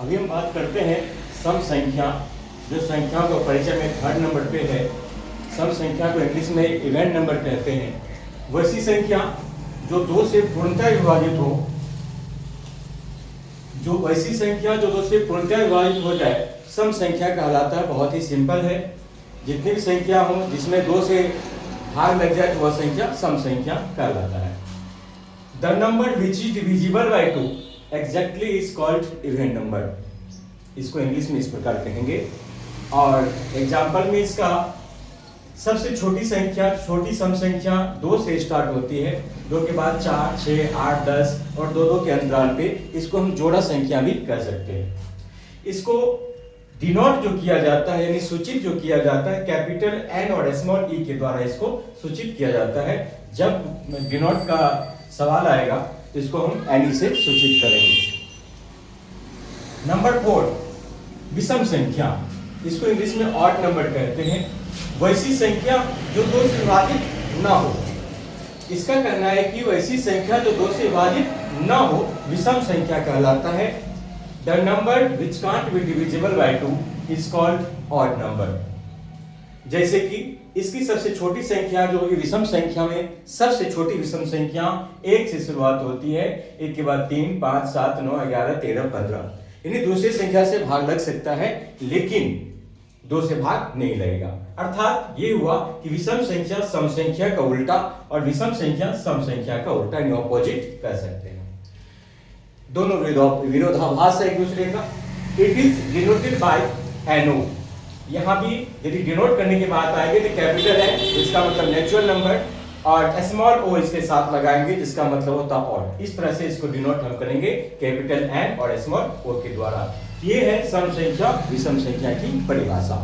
अभी हम बात करते हैं सम संख्या, जो संख्या को परिचय में 3rd नंबर पे है। सम संख्या को इंग्लिश में इवेंट नंबर कहते हैं। वैसी संख्या जो 2 से पूर्णतः विभाजित हो, वैसी संख्या जो 2 से पूर्णतः विभाजित हो जाए सम संख्या कहलाता है। बहुत ही सिंपल है, जितनी भी संख्या हो जिसमें 2 से भाग लग जाए तो वह संख्या सम संख्या कहलाता है। The number which is divisible by 2 exactly is called event number. इसको इंग्लिश में इस प्रकार कहेंगे। और एग्जाम्पल में इसका सबसे छोटी संख्या, छोटी सम संख्या 2 से स्टार्ट होती है, 2 के बाद 4, 6, 8, 10 और 2 के अंतराल पे इसको हम जोड़ा संख्या भी कह सकते हैं। इसको डिनोट जो किया जाता है, यानी सूचित जो किया जाता है, कैपिटल एन और स्मॉल ई के द्वारा इसको सूचित किया जाता है। जब डिनोट का सवाल आएगा तो इसको हम एनी से सूचित करेंगे। नंबर 4, विषम संख्या। इसको इंग्लिश में ऑड नंबर कहते हैं। वैसी संख्या जो 2 से विभाजित ना हो। इसका कहना है कि वैसी संख्या जो 2 से विभाजित ना हो विषम संख्या कहलाता है। The number which can't be divisible by 2 is called odd number. जैसे कि इसकी सबसे छोटी संख्या जो विषम संख्या में सबसे छोटी विषम संख्या 1 से शुरुआत होती है, 1 के बाद 3, 5, 7, 9, 11, 13, 15, यानी दूसरी संख्या से भाग लग सकता है लेकिन 2 से भाग नहीं लगेगा। अर्थात ये हुआ कि विषम संख्या सम संख्या का उल्टा और विषम संख्या सम संख्या का उल्टा, यानी ऑपोजिट कह सकते हैं। दोनों विरोधाभास है एक दूसरे का। इट इज डिनोटेड बाय एनो। यहाँ भी यदि डिनोट करने की बात आएगी तो कैपिटल एन जिसका मतलब नेचुरल नंबर और स्मॉल ओ इसके साथ लगाएंगे जिसका मतलब होता ऑड। इस तरह से इसको डिनोट हम करेंगे कैपिटल एन और स्मॉल ओ के द्वारा। ये है सम संख्या विषम संख्या की परिभाषा।